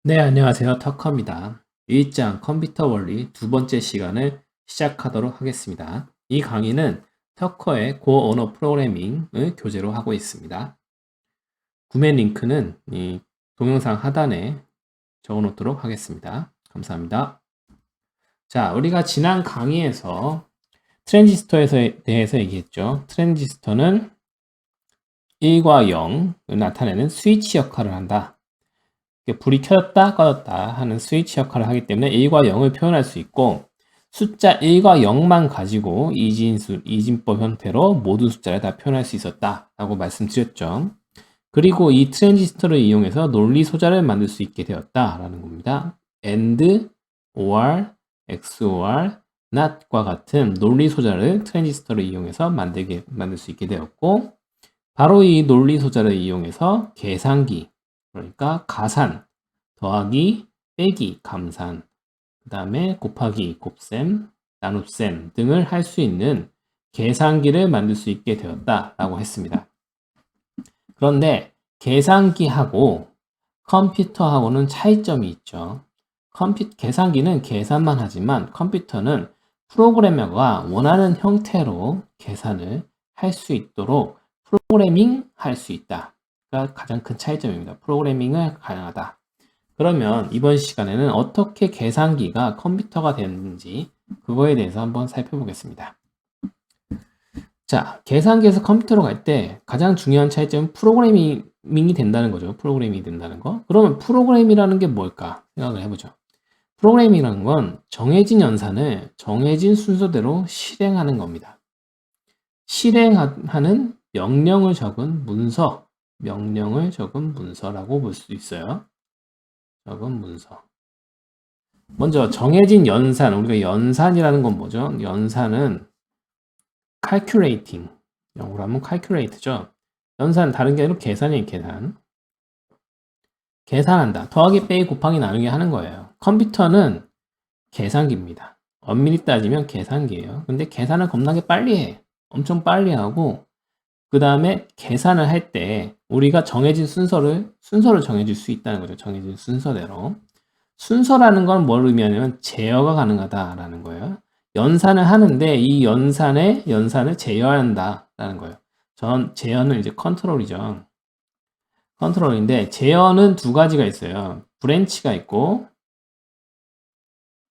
네, 안녕하세요. 터커입니다. 1장 컴퓨터 원리 두 번째 시간을 시작하도록 하겠습니다. 이 강의는 터커의 고어 언어 프로그래밍을 교재로 하고 있습니다. 구매 링크는 이 동영상 하단에 적어 놓도록 하겠습니다. 감사합니다. 자, 우리가 지난 강의에서 트랜지스터에 대해서 얘기했죠. 트랜지스터는 1과 0을 나타내는 스위치 역할을 한다. 불이 켜졌다 꺼졌다 하는 스위치 역할을 하기 때문에 1과 0을 표현할 수 있고, 숫자 1과 0만 가지고 이진법 형태로 모든 숫자를 다 표현할 수 있었다 라고 말씀드렸죠. 그리고 이 트랜지스터를 이용해서 논리 소자를 만들 수 있게 되었다 라는 겁니다. AND, OR, XOR, NOT과 같은 논리 소자를 트랜지스터를 이용해서 만들 수 있게 되었고, 바로 이 논리 소자를 이용해서 계산기, 그러니까 가산, 더하기, 빼기, 감산, 그 다음에 곱하기, 곱셈, 나눗셈 등을 할 수 있는 계산기를 만들 수 있게 되었다라고 했습니다. 그런데 계산기하고 컴퓨터하고는 차이점이 있죠. 계산기는 계산만 하지만 컴퓨터는 프로그래머가 원하는 형태로 계산을 할 수 있도록 프로그래밍 할 수 있다. 가 가장 큰 차이점입니다. 프로그래밍을 가능하다. 그러면 이번 시간에는 어떻게 계산기가 컴퓨터가 되는지 그거에 대해서 한번 살펴보겠습니다. 자, 계산기에서 컴퓨터로 갈 때 가장 중요한 차이점은 프로그래밍이 된다는 거죠. 프로그래밍이 된다는 거. 그러면 프로그램이라는 게 뭘까 생각을 해보죠. 프로그램이라는 건 정해진 연산을 정해진 순서대로 실행하는 겁니다. 실행하는 명령을 적은 문서라고 볼 수 있어요. 적은 문서. 먼저 정해진 연산, 우리가 연산이라는 건 뭐죠? 연산은 calculating, 영어로 하면 calculate죠. 연산 다른 게 아니라 계산이에요. 계산한다. 더하기, 빼기, 곱하기, 나누기 하는 거예요. 컴퓨터는 계산기입니다. 엄밀히 따지면 계산기예요. 근데 계산을 겁나게 빨리 해. 엄청 빨리 하고, 그 다음에 계산을 할 때 우리가 정해진 순서를 정해줄 수 있다는 거죠. 정해진 순서대로. 순서라는 건 뭘 의미하냐면 제어가 가능하다라는 거예요. 연산을 하는데 이 연산을 제어한다라는 거예요. 제어는 이제 컨트롤이죠. 컨트롤인데 제어는 두 가지가 있어요. 브랜치가 있고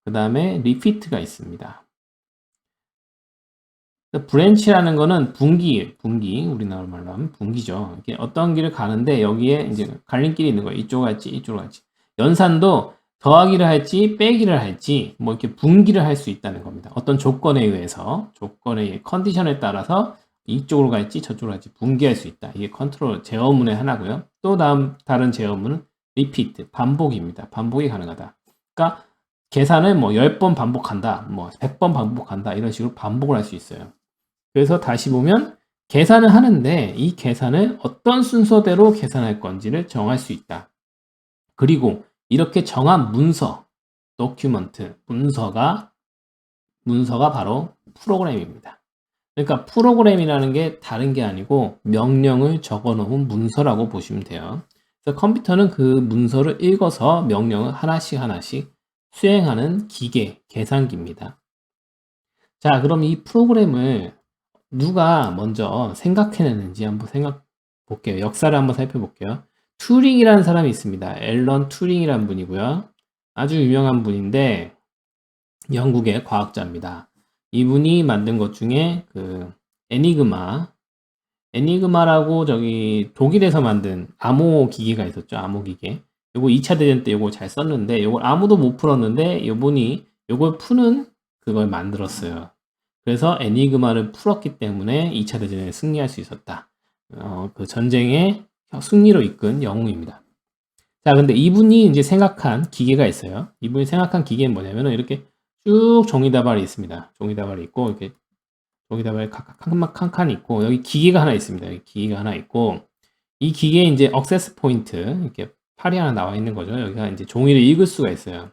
그 다음에 리피트가 있습니다. 브랜치라는 거는 분기, 우리나라 말로 하면 분기죠. 이게 어떤 길을 가는데 여기에 이제 갈림길이 있는 거예요. 이쪽으로 갈지, 이쪽으로 갈지. 연산도 더하기를 할지, 빼기를 할지, 뭐 이렇게 분기를 할 수 있다는 겁니다. 어떤 조건에 의해서, 컨디션에 따라서 이쪽으로 갈지, 저쪽으로 갈지 분기할 수 있다. 이게 컨트롤, 제어문의 하나고요. 또 다른 제어문은 리피트, 반복입니다. 반복이 가능하다. 그러니까 계산을 뭐 10번 반복한다, 뭐 100번 반복한다, 이런 식으로 반복을 할 수 있어요. 그래서 다시 보면 계산을 하는데 이 계산을 어떤 순서대로 계산할 건지를 정할 수 있다. 그리고 이렇게 정한 도큐먼트, 문서가 바로 프로그램입니다. 그러니까 프로그램이라는 게 다른 게 아니고 명령을 적어 놓은 문서라고 보시면 돼요. 그래서 컴퓨터는 그 문서를 읽어서 명령을 하나씩 수행하는 계산기입니다. 자, 그럼 이 프로그램을 누가 먼저 생각해냈는지 한번 볼게요. 역사를 한번 살펴볼게요. 튜링이라는 사람이 있습니다. 앨런 튜링이라는 분이고요. 아주 유명한 분인데 영국의 과학자입니다. 이분이 만든 것 중에 그 애니그마라고 저기 독일에서 만든 암호 기계가 있었죠. 암호 기계. 요거 2차 대전 때 요거 잘 썼는데 요걸 아무도 못 풀었는데 이분이 요걸 푸는 그걸 만들었어요. 그래서 애니그마를 풀었기 때문에 2차 대전에 승리할 수 있었다. 그 전쟁의 승리로 이끈 영웅입니다. 자, 근데 이분이 이제 생각한 기계가 있어요. 이분이 생각한 기계는 뭐냐면은 이렇게 쭉 종이다발이 있습니다. 종이다발이 있고, 이렇게 종이다발이 한 칸 있고, 여기 기계가 하나 있습니다. 여기 기계가 하나 있고, 이 기계에 이제 액세스 포인트, 이렇게 팔이 하나 나와 있는 거죠. 여기가 이제 종이를 읽을 수가 있어요.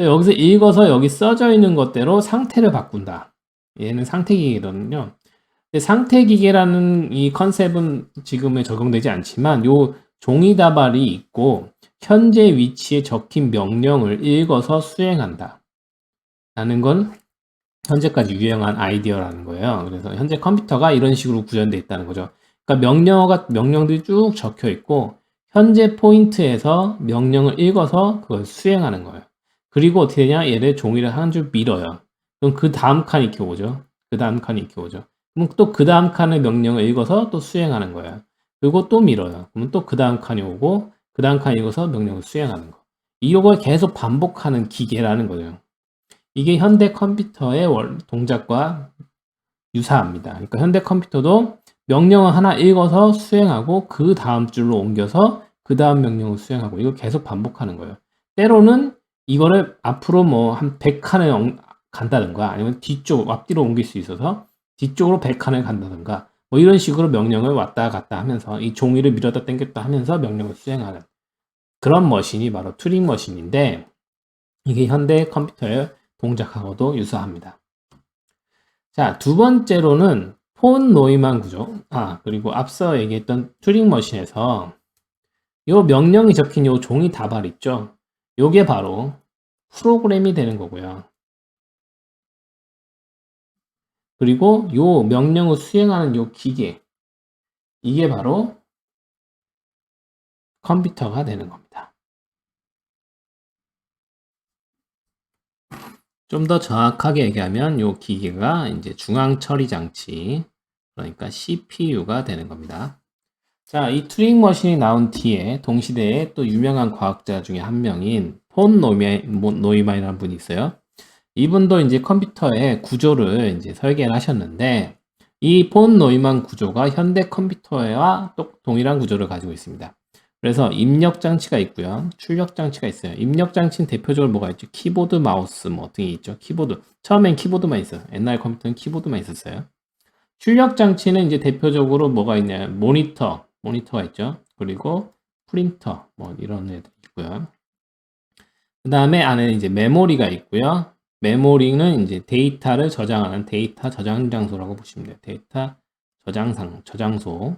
여기서 읽어서 여기 써져 있는 것대로 상태를 바꾼다. 얘는 상태기계거든요. 상태기계라는 이 컨셉은 지금에 적용되지 않지만 요 종이다발이 있고 현재 위치에 적힌 명령을 읽어서 수행한다. 라는 건 현재까지 유행한 아이디어라는 거예요. 그래서 현재 컴퓨터가 이런 식으로 구현되어 있다는 거죠. 그러니까 명령들이 쭉 적혀 있고 현재 포인트에서 명령을 읽어서 그걸 수행하는 거예요. 그리고 어떻게 되냐? 얘를 종이를 한 줄 밀어요. 그럼 그 다음 칸이 이렇게 오죠. 그 다음 칸이 이렇게 오죠. 그럼 또 그 다음 칸의 명령을 읽어서 또 수행하는 거예요. 그리고 또 밀어요. 그러면 또 그 다음 칸이 오고 그 다음 칸이 읽어서 명령을 수행하는 거. 이걸 계속 반복하는 기계라는 거죠. 이게 현대 컴퓨터의 동작과 유사합니다. 그러니까 현대 컴퓨터도 명령을 하나 읽어서 수행하고 그 다음 줄로 옮겨서 그 다음 명령을 수행하고 이걸 계속 반복하는 거예요. 때로는 이거를 앞으로 뭐 한 100칸을 간다든가 아니면 앞뒤로 옮길 수 있어서 뒤쪽으로 100칸을 간다든가 뭐 이런 식으로 명령을 왔다 갔다 하면서 이 종이를 밀었다 당겼다 하면서 명령을 수행하는 그런 머신이 바로 튜링 머신인데 이게 현대 컴퓨터의 동작하고도 유사합니다. 자, 두 번째로는 폰 노이만 구조. 그리고 앞서 얘기했던 튜링 머신에서 요 명령이 적힌 요 종이 다발 있죠? 요게 바로 프로그램이 되는 거고요. 그리고 요 명령을 수행하는 요 기계. 이게 바로 컴퓨터가 되는 겁니다. 좀 더 정확하게 얘기하면 요 기계가 이제 중앙 처리 장치, 그러니까 CPU가 되는 겁니다. 자, 이 튜링 머신이 나온 뒤에 동시대에 또 유명한 과학자 중에 한 명인 폰 노이만이라는 분이 있어요. 이분도 이제 컴퓨터의 구조를 이제 설계를 하셨는데 이 폰 노이만 구조가 현대 컴퓨터와 또 동일한 구조를 가지고 있습니다. 그래서 입력 장치가 있고요. 출력 장치가 있어요. 입력 장치는 대표적으로 뭐가 있죠? 키보드, 마우스 뭐 등이 있죠. 키보드. 처음엔 키보드만 있어요. 옛날 컴퓨터는 키보드만 있었어요. 출력 장치는 이제 대표적으로 뭐가 있냐? 모니터가 있죠. 그리고 프린터 뭐 이런 애들 있고요. 그 다음에 안에 이제 메모리가 있고요. 메모리는 이제 데이터를 저장하는 데이터 저장 장소라고 보시면 돼요. 데이터 저장소.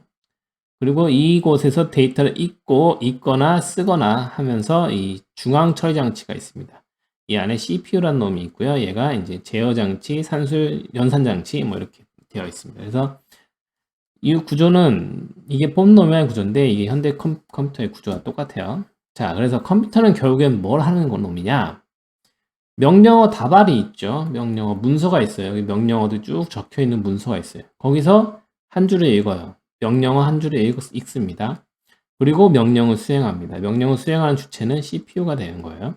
그리고 이곳에서 데이터를 읽거나 쓰거나 하면서 이 중앙 처리 장치가 있습니다. 이 안에 CPU라는 놈이 있고요. 얘가 이제 제어 장치, 연산 장치 뭐 이렇게 되어 있습니다. 그래서 이 구조는 이게 폼노미의 구조인데 이게 현대 컴퓨터의 구조와 똑같아요. 자, 그래서 컴퓨터는 결국엔 뭘 하는 놈이냐? 명령어 다발이 있죠. 명령어 문서가 있어요. 여기 명령어도 쭉 적혀 있는 문서가 있어요. 거기서 한 줄을 읽어요. 명령어 한 줄을 읽습니다. 그리고 명령을 수행합니다. 명령을 수행하는 주체는 CPU가 되는 거예요.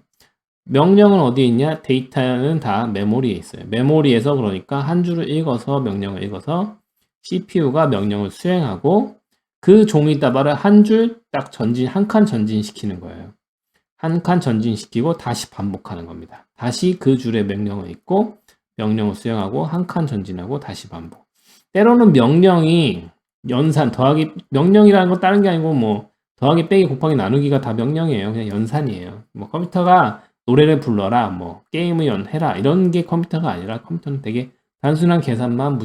명령은 어디에 있냐? 데이터는 다 메모리에 있어요. 메모리에서 그러니까 한 줄을 읽어서 명령을 읽어서 CPU가 명령을 수행하고 그 종이 다발을 한 줄 딱 한 칸 전진시키는 거예요. 한 칸 전진시키고 다시 반복하는 겁니다. 다시 그 줄에 명령을 읽고 명령을 수행하고 한 칸 전진하고 다시 반복. 때로는 명령이 명령이라는 건 다른 게 아니고 뭐 더하기 빼기 곱하기 나누기가 다 명령이에요. 그냥 연산이에요. 뭐 컴퓨터가 노래를 불러라, 뭐 게임을 해라 이런 게 컴퓨터가 아니라 컴퓨터는 되게 단순한 계산만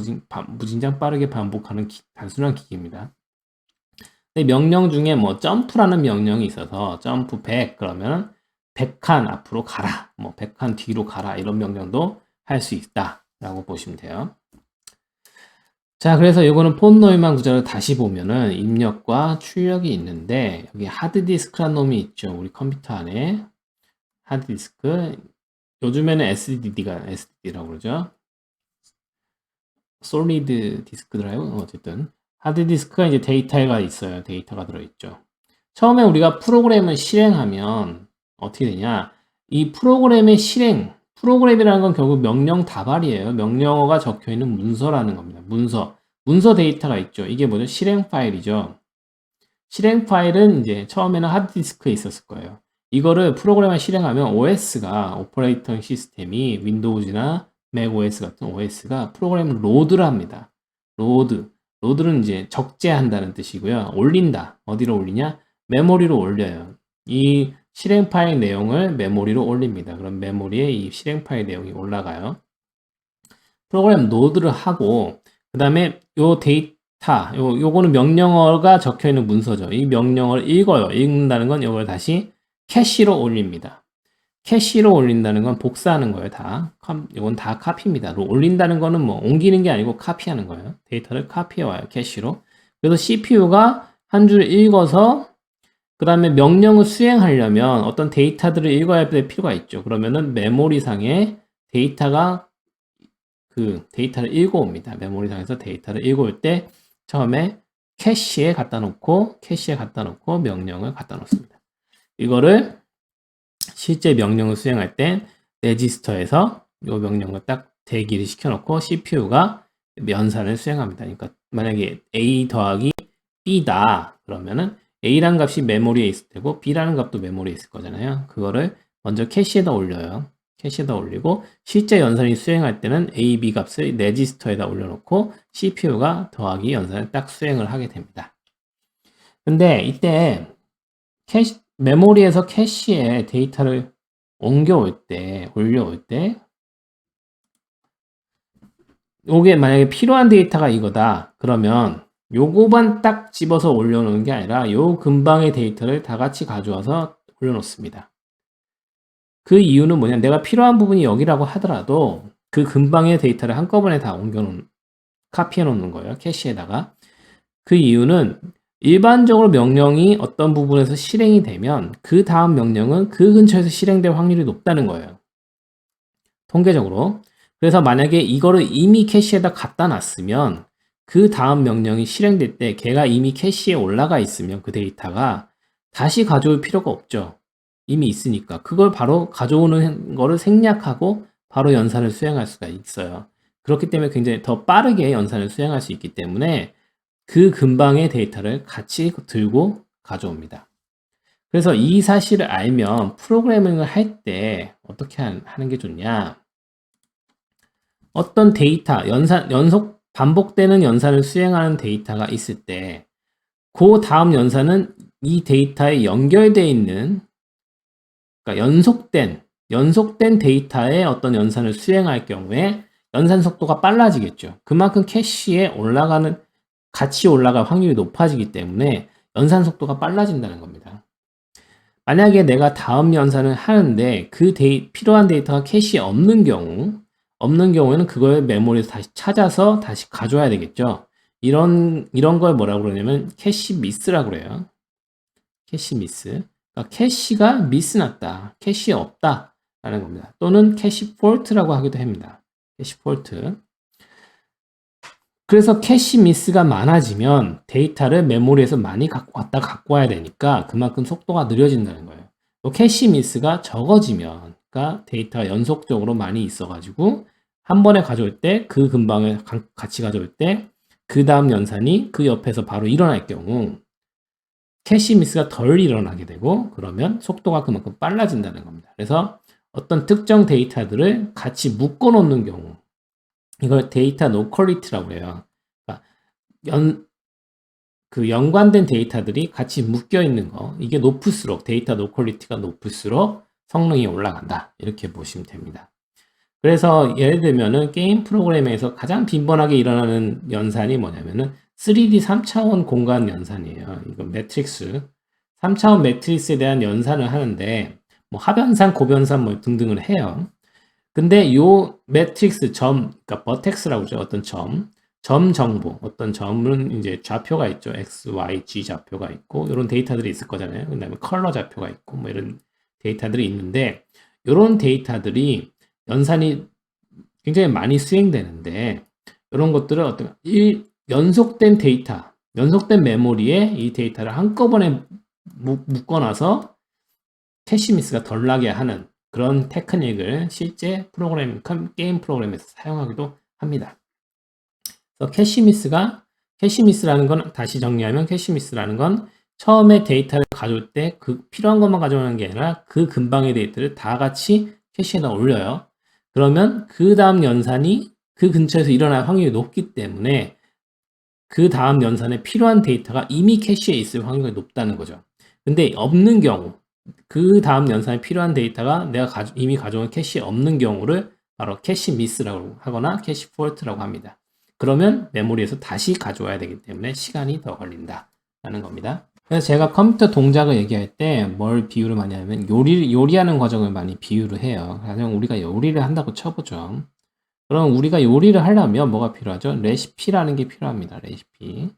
무진장 빠르게 반복하는 단순한 기기입니다. 명령 중에 뭐 점프라는 명령이 있어서 점프 100 그러면 100칸 앞으로 가라, 뭐 100칸 뒤로 가라 이런 명령도 할 수 있다라고 보시면 돼요. 자, 그래서 이거는 폰 노이만 구조를 다시 보면은 입력과 출력이 있는데 여기 하드디스크라는 놈이 있죠. 우리 컴퓨터 안에 하드디스크, 요즘에는 SSD라고 그러죠. 솔리드 디스크 드라이브, 어쨌든 하드디스크가 이제 데이터가 있어요. 데이터가 들어있죠. 처음에 우리가 프로그램을 실행하면 어떻게 되냐? 이 프로그램이라는 건 결국 명령 다발이에요. 명령어가 적혀 있는 문서라는 겁니다. 문서 데이터가 있죠. 이게 뭐죠? 실행 파일이죠. 실행 파일은 이제 처음에는 하드디스크에 있었을 거예요. 이거를 프로그램을 실행하면 오퍼레이팅 시스템이 윈도우즈나 맥OS 같은 OS가 프로그램을 로드를 합니다. 로드는 이제 적재한다는 뜻이고요. 올린다. 어디로 올리냐? 메모리로 올려요. 이 실행 파일 내용을 메모리로 올립니다. 그럼 메모리에 이 실행 파일 내용이 올라가요. 프로그램 로드를 하고 그 다음에 요 데이터 요거는 명령어가 적혀 있는 문서죠. 이 명령어를 읽어요. 읽는다는 건 이걸 다시 캐시로 올립니다. 캐시로 올린다는 건 복사하는 거예요, 다. 이건 다 카피입니다. 올린다는 거는 뭐 옮기는 게 아니고 카피하는 거예요. 데이터를 카피해 와요, 캐시로. 그래서 CPU가 한 줄 읽어서 그 다음에 명령을 수행하려면 어떤 데이터들을 읽어야 될 필요가 있죠. 그러면은 메모리상에 데이터가 그 데이터를 읽어옵니다. 메모리상에서 데이터를 읽어올 때 처음에 캐시에 갖다 놓고 명령을 갖다 놓습니다. 이거를 실제 명령을 수행할 땐 레지스터에서 이 명령을 딱 대기를 시켜놓고 CPU가 연산을 수행합니다. 그러니까 만약에 A 더하기 B다 그러면은 A라는 값이 메모리에 있을 테고 B라는 값도 메모리에 있을 거잖아요. 그거를 먼저 캐시에다 올려요. 캐시에다 올리고 실제 연산이 수행할 때는 A, B 값을 레지스터에다 올려놓고 CPU가 더하기 연산을 딱 수행을 하게 됩니다. 근데 이때 메모리에서 캐시에 데이터를 올려올 때 요게 만약에 필요한 데이터가 이거다 그러면 요거만 딱 집어서 올려놓는 게 아니라 요 근방의 데이터를 다 같이 가져와서 올려놓습니다. 그 이유는 뭐냐, 내가 필요한 부분이 여기라고 하더라도 그 근방의 데이터를 한꺼번에 다 카피해 놓는 거예요, 캐시에다가. 그 이유는 일반적으로 명령이 어떤 부분에서 실행이 되면 그 다음 명령은 그 근처에서 실행될 확률이 높다는 거예요, 통계적으로. 그래서 만약에 이거를 이미 캐시에다 갖다 놨으면 그 다음 명령이 실행될 때 걔가 이미 캐시에 올라가 있으면 그 데이터가 다시 가져올 필요가 없죠. 이미 있으니까. 그걸 바로 가져오는 거를 생략하고 바로 연산을 수행할 수가 있어요. 그렇기 때문에 굉장히 더 빠르게 연산을 수행할 수 있기 때문에 그 근방의 데이터를 같이 들고 가져옵니다. 그래서 이 사실을 알면 프로그래밍을 할 때 어떻게 하는 게 좋냐, 어떤 데이터, 연속 반복되는 연산을 수행하는 데이터가 있을 때 그 다음 연산은 이 데이터에 연결되어 있는, 그러니까 연속된 데이터의 어떤 연산을 수행할 경우에 연산 속도가 빨라지겠죠. 그만큼 캐시에 같이 올라갈 확률이 높아지기 때문에 연산 속도가 빨라진다는 겁니다. 만약에 내가 다음 연산을 하는데 그 필요한 데이터가 캐시에 없는 경우에는 그걸 메모리에서 다시 찾아서 다시 가져와야 되겠죠. 이런 걸 뭐라고 그러냐면 캐시 미스라고 그래요. 캐시 미스. 그러니까 캐시가 미스났다, 캐시에 없다 라는 겁니다. 또는 캐시 폴트라고 하기도 합니다. 캐시 폴트. 그래서 캐시 미스가 많아지면 데이터를 메모리에서 많이 갖고 와야 되니까 그만큼 속도가 느려진다는 거예요. 또 캐시 미스가 적어지면, 그러니까 데이터가 연속적으로 많이 있어가지고 한 번에 가져올 때 그 근방을 같이 가져올 때 그 다음 연산이 그 옆에서 바로 일어날 경우 캐시 미스가 덜 일어나게 되고 그러면 속도가 그만큼 빨라진다는 겁니다. 그래서 어떤 특정 데이터들을 같이 묶어 놓는 경우, 이걸 데이터 노퀄리티라고 해요. 그러니까 연관된 데이터들이 같이 묶여 있는 거, 이게 높을수록, 데이터 노퀄리티가 높을수록 성능이 올라간다, 이렇게 보시면 됩니다. 그래서 예를 들면은 게임 프로그램에서 가장 빈번하게 일어나는 연산이 뭐냐면은 3D 3차원 공간 연산이에요. 이거 매트릭스 3차원 매트릭스에 대한 연산을 하는데 뭐 하변산, 고변산 뭐 등등을 해요. 근데 요 매트릭스 그러니까 버텍스라고 하죠. 어떤 점 정보, 어떤 점은 이제 좌표가 있죠. X, Y, Z 좌표가 있고 이런 데이터들이 있을 거잖아요. 그다음에 컬러 좌표가 있고 뭐 이런 데이터들이 있는데 이런 데이터들이 연산이 굉장히 많이 수행되는데 이런 것들을 어떤 연속된 메모리에 이 데이터를 한꺼번에 묶어놔서 캐시 미스가 덜 나게 하는 그런 테크닉을 실제 게임 프로그램에서 사용하기도 합니다. 그래서 캐시미스라는 건, 다시 정리하면 캐시미스라는 건 처음에 데이터를 가져올 때 필요한 것만 가져오는 게 아니라 그 근방의 데이터를 다 같이 캐시에다 올려요. 그러면 그 다음 연산이 그 근처에서 일어날 확률이 높기 때문에 그 다음 연산에 필요한 데이터가 이미 캐시에 있을 확률이 높다는 거죠. 근데 없는 경우, 그 다음 연산에 필요한 데이터가 내가 이미 가져온 캐시에 없는 경우를 바로 캐시 미스라고 하거나 캐시 폴트라고 합니다. 그러면 메모리에서 다시 가져와야 되기 때문에 시간이 더 걸린다라는 겁니다. 그래서 제가 컴퓨터 동작을 얘기할 때 뭘 비유를 많이 하냐면 요리하는 과정을 많이 비유를 해요. 가령 우리가 요리를 한다고 쳐보죠. 그럼 우리가 요리를 하려면 뭐가 필요하죠? 레시피라는 게 필요합니다. 레시피.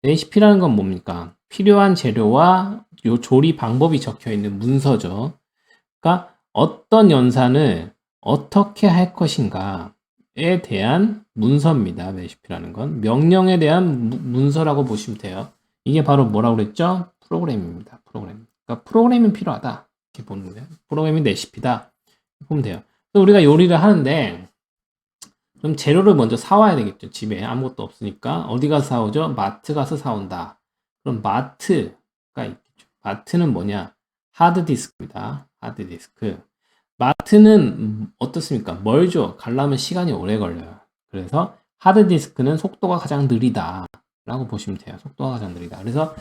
레시피라는 건 뭡니까? 필요한 재료와 요 조리 방법이 적혀 있는 문서죠. 그러니까 어떤 연산을 어떻게 할 것인가에 대한 문서입니다. 레시피라는 건 명령에 대한 문서라고 보시면 돼요. 이게 바로 뭐라고 그랬죠? 프로그램입니다. 프로그램. 그러니까 프로그램이 필요하다. 이렇게 보는 거예요. 프로그램이 레시피다. 보면 돼요. 우리가 요리를 하는데 좀 재료를 먼저 사와야 되겠죠. 집에 아무것도 없으니까 어디 가서 사오죠? 마트 가서 사온다. 그럼 마트가 있겠죠. 마트는 뭐냐? 하드디스크입니다. 하드디스크. 마트는 어떻습니까? 멀죠. 가려면 시간이 오래 걸려요. 그래서 하드디스크는 속도가 가장 느리다 라고 보시면 돼요. 속도가 가장 느리다. 그래서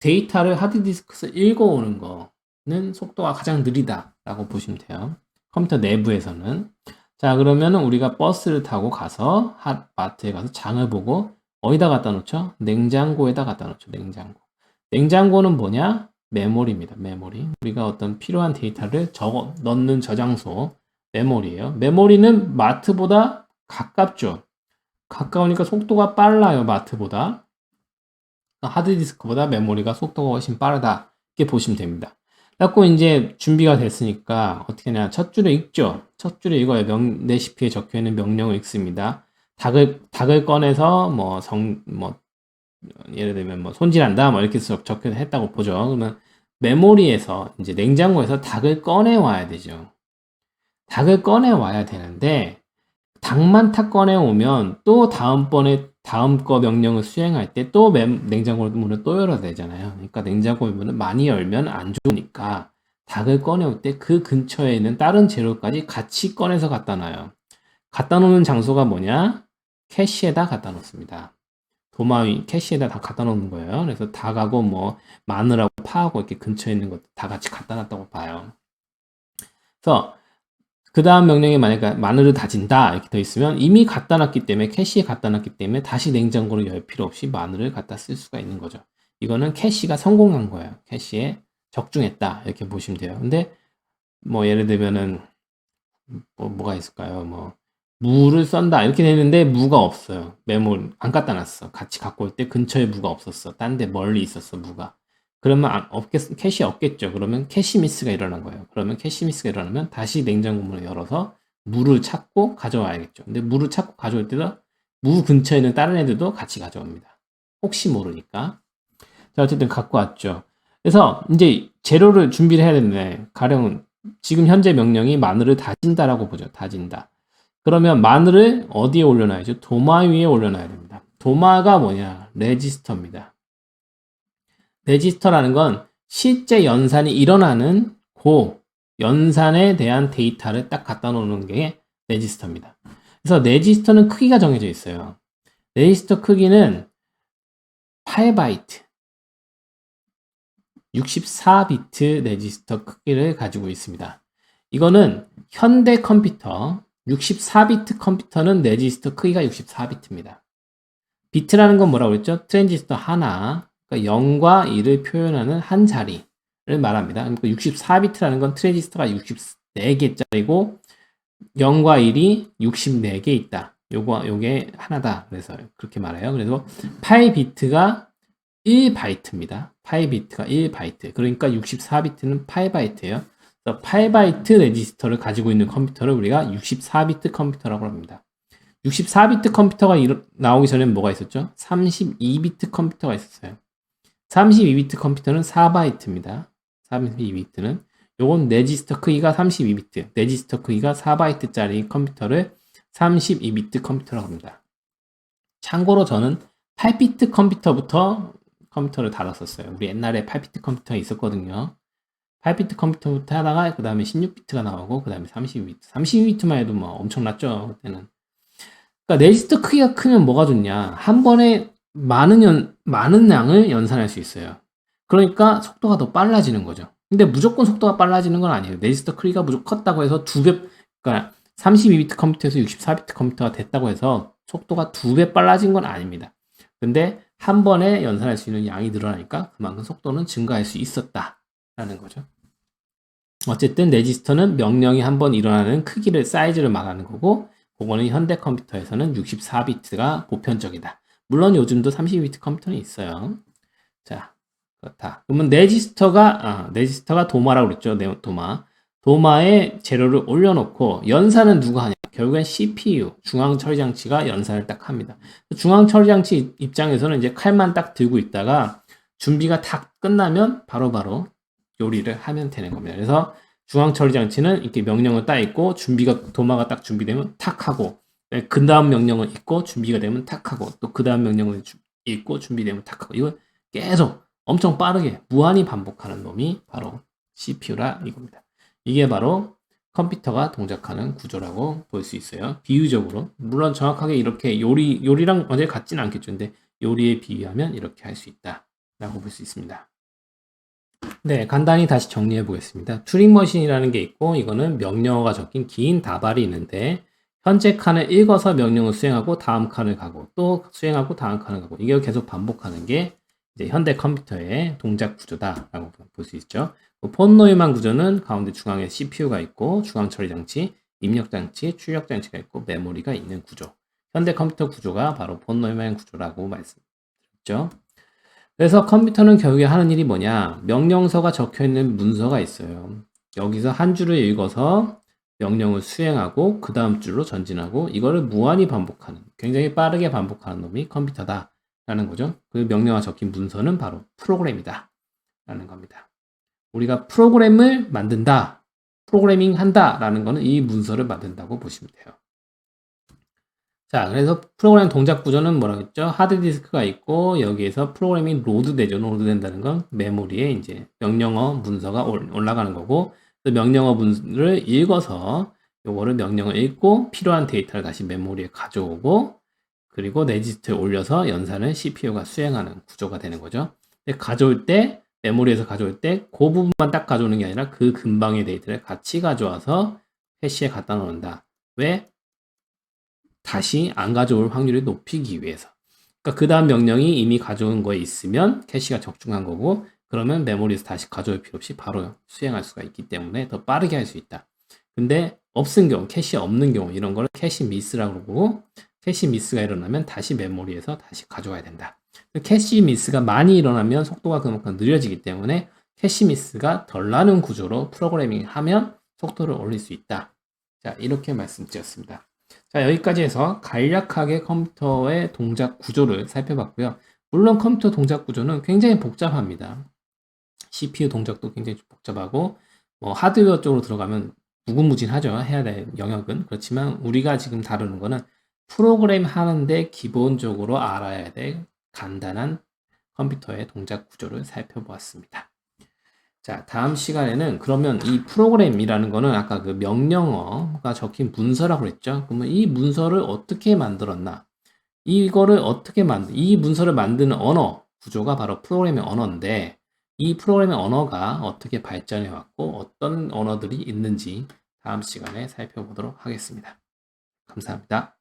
데이터를 하드디스크에서 읽어오는 거는 속도가 가장 느리다 라고 보시면 돼요. 컴퓨터 내부에서는. 자, 그러면은 우리가 버스를 타고 가서 마트에 가서 장을 보고 어디다 갖다 놓죠? 냉장고에다 갖다 놓죠. 냉장고. 냉장고는 뭐냐? 메모리입니다. 메모리. 우리가 어떤 필요한 데이터를 적어 넣는 저장소 메모리예요. 메모리는 마트보다 가깝죠. 가까우니까 속도가 빨라요. 마트보다. 하드디스크보다 메모리가 속도가 훨씬 빠르다. 이렇게 보시면 됩니다. 그래갖고 이제 준비가 됐으니까 어떻게 하냐. 첫 줄에 읽죠. 첫 줄에 읽어요. 레시피에 적혀 있는 명령을 읽습니다. 닭을 꺼내서 예를 들면 손질한다. 이렇게 적혀 했다고 보죠. 그러면 메모리에서 이제 냉장고에서 닭을 꺼내 와야 되죠. 닭을 꺼내 와야 되는데 닭만 탁 꺼내 오면 또 다음번에 다음 거 명령을 수행할 때 또 냉장고 문을 또 열어야 되잖아요. 그러니까 냉장고 문을 많이 열면 안 좋으니까 닭을 꺼내올 때 그 근처에 있는 다른 재료까지 같이 꺼내서 갖다 놔요. 갖다 놓는 장소가 뭐냐? 캐시에다 갖다 놓습니다. 도마위 캐시에다 다 갖다 놓는 거예요. 그래서 닭하고 마늘하고 파하고 이렇게 근처에 있는 것도 다 같이 갖다 놨다고 봐요. 그래서 그 다음 명령에 만약에 마늘을 다진다 이렇게 돼 있으면 이미 갖다 놨기 때문에 캐시에 갖다 놨기 때문에 다시 냉장고를 열 필요 없이 마늘을 갖다 쓸 수가 있는 거죠. 이거는 캐시가 성공한 거예요. 캐시에 적중했다 이렇게 보시면 돼요. 근데 예를 들면은 뭐가 있을까요? 무를 썬다 이렇게 되는데 무가 없어요. 메모리 안 갖다 놨어. 같이 갖고 올 때 근처에 무가 없었어. 딴 데 멀리 있었어 무가. 그러면 캐시 없겠죠. 그러면 캐시 미스가 일어난 거예요. 그러면 캐시 미스가 일어나면 다시 냉장고 문을 열어서 무를 찾고 가져와야겠죠. 근데 무를 찾고 가져올 때도 무 근처에 있는 다른 애들도 같이 가져옵니다. 혹시 모르니까. 자, 어쨌든 갖고 왔죠. 그래서 이제 재료를 준비를 해야 되는데 가령 지금 현재 명령이 마늘을 다진다라고 보죠. 다진다. 그러면 마늘을 어디에 올려놔야죠? 도마 위에 올려놔야 됩니다. 도마가 뭐냐? 레지스터입니다. 레지스터라는 건 실제 연산이 일어나는 그 연산에 대한 데이터를 딱 갖다 놓는 게 레지스터입니다. 그래서 레지스터는 크기가 정해져 있어요. 레지스터 크기는 8바이트, 64비트 레지스터 크기를 가지고 있습니다. 이거는 현대 컴퓨터 64비트 컴퓨터는 레지스터 크기가 64비트입니다. 비트라는 건 뭐라고 그랬죠? 트랜지스터 하나, 그러니까 0과 1을 표현하는 한 자리를 말합니다. 그러니까 64비트라는 건 트랜지스터가 64개짜리고 0과 1이 64개 있다. 요게 하나다. 그래서 그렇게 말해요. 그래서 8비트가 1바이트입니다. 8비트가 1바이트. 그러니까 64비트는 8바이트예요. 8바이트 레지스터를 가지고 있는 컴퓨터를 우리가 64비트 컴퓨터라고 합니다. 64비트 컴퓨터가 나오기 전에는 뭐가 있었죠? 32비트 컴퓨터가 있었어요. 32비트 컴퓨터는 4바이트입니다. 32비트는 요건 레지스터 크기가 32비트, 레지스터 크기가 4바이트짜리 컴퓨터를 32비트 컴퓨터라고 합니다. 참고로 저는 8비트 컴퓨터부터 컴퓨터를 다뤘었어요. 우리 옛날에 8비트 컴퓨터 있었거든요. 8비트 컴퓨터부터 하다가 그 다음에 16비트가 나오고 그 다음에 32비트. 32비트만 해도 엄청났죠. 그때는. 그러니까 레지스터 크기가 크면 뭐가 좋냐? 한 번에 많은 양을 연산할 수 있어요. 그러니까 속도가 더 빨라지는 거죠. 근데 무조건 속도가 빨라지는 건 아니에요. 레지스터 크기가 무조건 컸다고 해서 그러니까 32비트 컴퓨터에서 64비트 컴퓨터가 됐다고 해서 속도가 2배 빨라진 건 아닙니다. 근데 한 번에 연산할 수 있는 양이 늘어나니까 그만큼 속도는 증가할 수 있었다라는 거죠. 어쨌든 레지스터는 명령이 한 번 일어나는 크기를 사이즈를 말하는 거고 그거는 현대 컴퓨터에서는 64비트가 보편적이다. 물론 요즘도 32비트 컴퓨터는 있어요. 자, 그렇다. 그러면 레지스터가 도마라고 그랬죠. 도마에 재료를 올려놓고 연산은 누가 하냐? 결국엔 CPU, 중앙처리장치가 연산을 딱 합니다. 중앙처리장치 입장에서는 이제 칼만 딱 들고 있다가 준비가 다 끝나면 바로바로 요리를 하면 되는 겁니다. 그래서 중앙처리장치는 이렇게 명령을 딱 있고 도마가 딱 준비되면 탁 하고 그 다음 명령을 읽고 준비가 되면 탁 하고 또 그 다음 명령을 읽고 준비되면 탁 하고 이걸 계속 엄청 빠르게 무한히 반복하는 놈이 바로 CPU라 이겁니다. 이게 바로 컴퓨터가 동작하는 구조라고 볼 수 있어요. 비유적으로 물론 정확하게 이렇게 요리랑 완전히 같지는 않겠죠. 근데 요리에 비유하면 이렇게 할 수 있다라고 볼 수 있습니다. 네, 간단히 다시 정리해 보겠습니다. 튜링 머신이라는 게 있고 이거는 명령어가 적힌 긴 다발이 있는데 현재 칸을 읽어서 명령을 수행하고 다음 칸을 가고 또 수행하고 다음 칸을 가고 이게 계속 반복하는 게 이제 현대 컴퓨터의 동작 구조다라고 볼 수 있죠. 폰 노이만 구조는 가운데 중앙에 CPU가 있고 중앙 처리 장치, 입력 장치, 출력 장치가 있고 메모리가 있는 구조. 현대 컴퓨터 구조가 바로 폰 노이만 구조라고 말씀드렸죠. 그래서 컴퓨터는 결국에 하는 일이 뭐냐? 명령서가 적혀 있는 문서가 있어요. 여기서 한 줄을 읽어서 명령을 수행하고 그 다음 줄로 전진하고 이거를 무한히 반복하는 굉장히 빠르게 반복하는 놈이 컴퓨터다라는 거죠. 그 명령어가 적힌 문서는 바로 프로그램이다 라는 겁니다. 우리가 프로그램을 만든다, 프로그래밍 한다라는 거는 이 문서를 만든다고 보시면 돼요. 자, 그래서 프로그램 동작 구조는 뭐라고 했죠? 하드디스크가 있고 여기에서 프로그램이 로드되죠. 로드된다는 건 메모리에 이제 명령어 문서가 올라가는 거고 그 명령어 문서를 읽어서 요거를 명령을 읽고 필요한 데이터를 다시 메모리에 가져오고 그리고 레지스터에 올려서 연산을 CPU가 수행하는 구조가 되는 거죠. 근데 가져올 때 메모리에서 가져올 때 그 부분만 딱 가져오는 게 아니라 그 근방의 데이터를 같이 가져와서 캐시에 갖다 놓는다. 왜? 다시 안 가져올 확률을 높이기 위해서. 그러니까 그 다음 명령이 이미 가져온 거에 있으면 캐시가 적중한 거고 그러면 메모리에서 다시 가져올 필요 없이 바로 수행할 수가 있기 때문에 더 빠르게 할 수 있다. 근데 없은 경우, 캐시 없는 경우 이런 거를 캐시 미스라고 그러고 캐시 미스가 일어나면 다시 메모리에서 다시 가져와야 된다. 캐시 미스가 많이 일어나면 속도가 그만큼 느려지기 때문에 캐시 미스가 덜 나는 구조로 프로그래밍 하면 속도를 올릴 수 있다. 자, 이렇게 말씀드렸습니다. 자, 여기까지 해서 간략하게 컴퓨터의 동작 구조를 살펴봤고요. 물론 컴퓨터 동작 구조는 굉장히 복잡합니다. CPU 동작도 굉장히 복잡하고 뭐 하드웨어 쪽으로 들어가면 무궁무진하죠. 해야 될 영역은. 그렇지만 우리가 지금 다루는 거는 프로그램 하는데 기본적으로 알아야 될 간단한 컴퓨터의 동작 구조를 살펴보았습니다. 자, 다음 시간에는 그러면 이 프로그램이라는 거는 아까 그 명령어가 적힌 문서라고 그랬죠. 그러면 이 문서를 어떻게 만들었나? 이 문서를 만드는 언어 구조가 바로 프로그래밍 언어인데 이 프로그래밍 언어가 어떻게 발전해 왔고 어떤 언어들이 있는지 다음 시간에 살펴보도록 하겠습니다. 감사합니다.